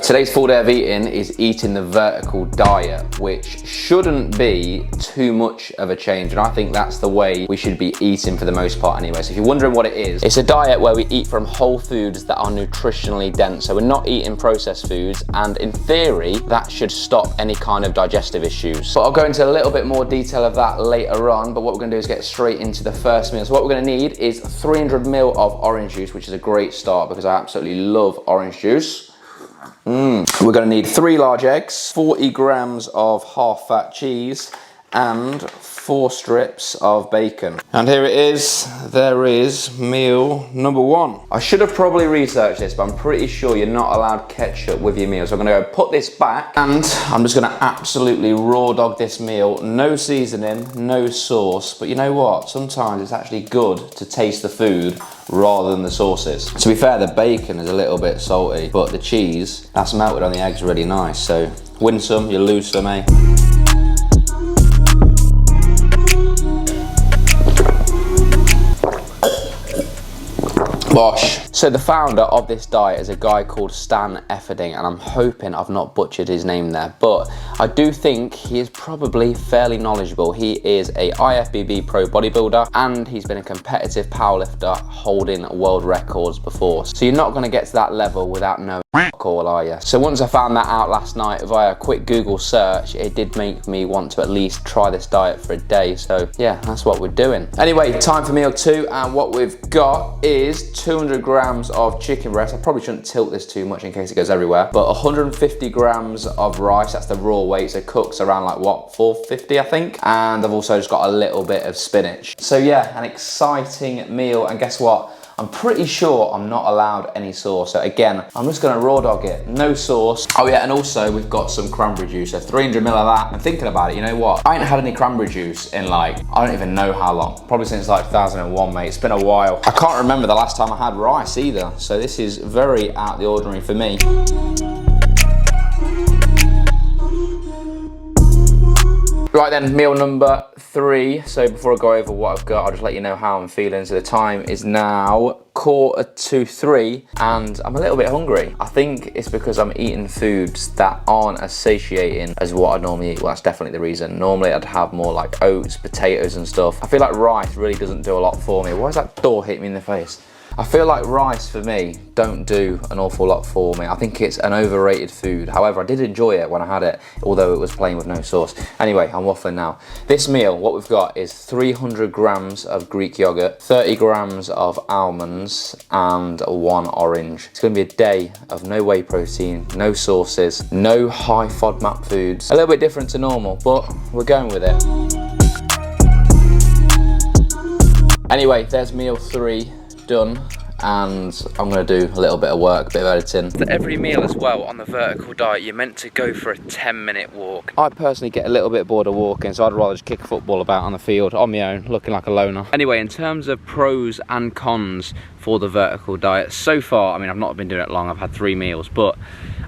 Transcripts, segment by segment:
Today's full day of eating is eating the vertical diet, which shouldn't be too much of a change, and I think that's the way we should be eating for the most part anyway. So if you're wondering what it is, it's a diet where we eat from whole foods that are nutritionally dense. So we're not eating processed foods, and in theory, that should stop any kind of digestive issues. But I'll go into a little bit more detail of that later on, but what we're gonna do is get straight into the first meal. So what we're gonna need is 300 ml of orange juice, which is a great start because I absolutely love orange juice. We're gonna need 3 large eggs, 40 grams of half-fat cheese, and 4 strips of bacon. And here it is, there is meal number 1. I should have probably researched this, but I'm pretty sure you're not allowed ketchup with your meal. So I'm gonna go put this back, and I'm just gonna absolutely raw dog this meal. No seasoning, no sauce, but you know what? Sometimes it's actually good to taste the food rather than the sauces. To be fair, the bacon is a little bit salty, but the cheese, that's melted on the eggs really nice. So win some, you lose some, eh? Bosh. So the founder of this diet is a guy called Stan Efferding, and I'm hoping I've not butchered his name there, but I do think he is probably fairly knowledgeable. He is a IFBB pro bodybuilder, and he's been a competitive powerlifter holding world records before. So you're not gonna get to that level without knowing all, are you? So once I found that out last night via a quick Google search, it did make me want to at least try this diet for a day. So yeah, that's what we're doing. Anyway, time for meal 2, and what we've got is 200 grams of chicken breast. I probably shouldn't tilt this too much in case it goes everywhere, but 150 grams of rice, that's the raw weight, so it cooks around like what, 450 I think, and I've also just got a little bit of spinach. So yeah, an exciting meal, and guess what? I'm pretty sure I'm not allowed any sauce. So again, I'm just gonna raw dog it, no sauce. Oh yeah, and also we've got some cranberry juice, so 300 ml of that. I'm thinking about it, you know what? I ain't had any cranberry juice in like, I don't even know how long. Probably since like 2001, mate. It's been a while. I can't remember the last time I had rice either. So this is very out of the ordinary for me. Right then, meal number 3. So before I go over what I've got, I'll just let you know how I'm feeling. So the time is now 2:45, and I'm a little bit hungry. I think it's because I'm eating foods that aren't as satiating as what I normally eat. Well, that's definitely the reason. Normally I'd have more like oats, potatoes and stuff. I feel like rice really doesn't do a lot for me. Why is that door hitting me in the face? I feel like rice for me don't do an awful lot for me. I think it's an overrated food. However, I did enjoy it when I had it, although it was plain with no sauce. Anyway, I'm waffling now. This meal, what we've got is 300 grams of Greek yogurt, 30 grams of almonds, and 1 orange. It's gonna be a day of no whey protein, no sauces, no high FODMAP foods. A little bit different to normal, but we're going with it. Anyway, there's meal 3. Done, and I'm going to do a little bit of work, a bit of editing. For every meal as well on the vertical diet, you're meant to go for a 10-minute walk. I personally get a little bit bored of walking, so I'd rather just kick a football about on the field on my own, looking like a loner. Anyway, in terms of pros and cons for the vertical diet, so far, I mean, I've not been doing it long, I've had 3 meals, but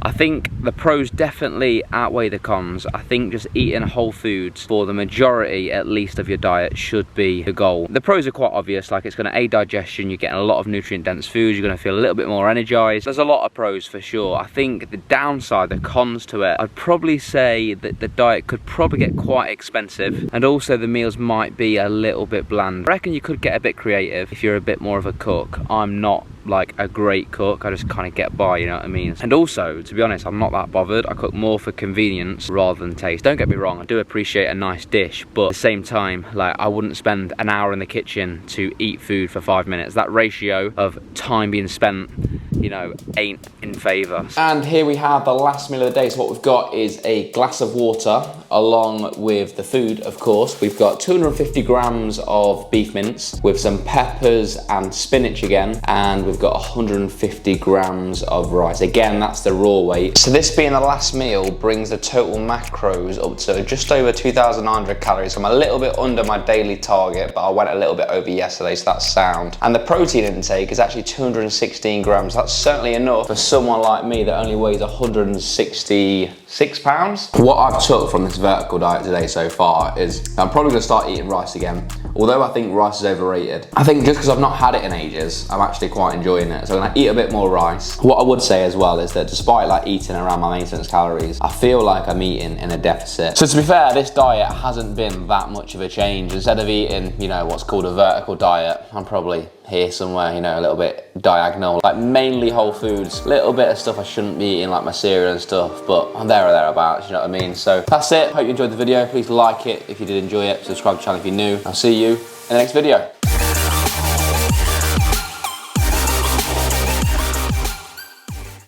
I think the pros definitely outweigh the cons. I think just eating whole foods for the majority, at least, of your diet should be the goal. The pros are quite obvious, like it's going to aid digestion, you're getting a lot of nutrient-dense foods, you're going to feel a little bit more energized. There's a lot of pros for sure. I think the downside, the cons to it, I'd probably say that the diet could probably get quite expensive, and also the meals might be a little bit bland. I reckon you could get a bit creative if you're a bit more of a cook. I'm not like a great cook, I just kind of get by, you know what I mean? And also, to be honest, I'm not that bothered. I cook more for convenience rather than taste. Don't get me wrong, I do appreciate a nice dish, but at the same time, like, I wouldn't spend an hour in the kitchen to eat food for 5 minutes. That ratio of time being spent, you know, ain't in favour. And here we have the last meal of the day. So what we've got is a glass of water along with the food, of course. We've got 250 grams of beef mince with some peppers and spinach again, and we've got 150 grams of rice. Again, that's the raw weight. So this being the last meal brings the total macros up to just over 2,900 calories. So I'm a little bit under my daily target, but I went a little bit over yesterday, so that's sound. And the protein intake is actually 216 grams. That's certainly enough for someone like me that only weighs 166 pounds. What I've took from this vertical diet today so far is I'm probably gonna start eating rice again. although I think rice is overrated, I think just because I've not had it in ages, I'm actually quite enjoying it. So I'm gonna eat a bit more rice. What I would say as well is that despite like eating around my maintenance calories, I feel like I'm eating in a deficit. So to be fair, this diet hasn't been that much of a change. Instead of eating, you know, what's called a vertical diet, I'm probably here somewhere, you know, a little bit diagonal, like mainly whole foods, little bit of stuff I shouldn't be eating, like my cereal and stuff, but I'm there or thereabouts, you know what I mean? So that's it. Hope you enjoyed the video. Please like it if you did enjoy it. Subscribe to the channel if you're new. I'll see you in the next video.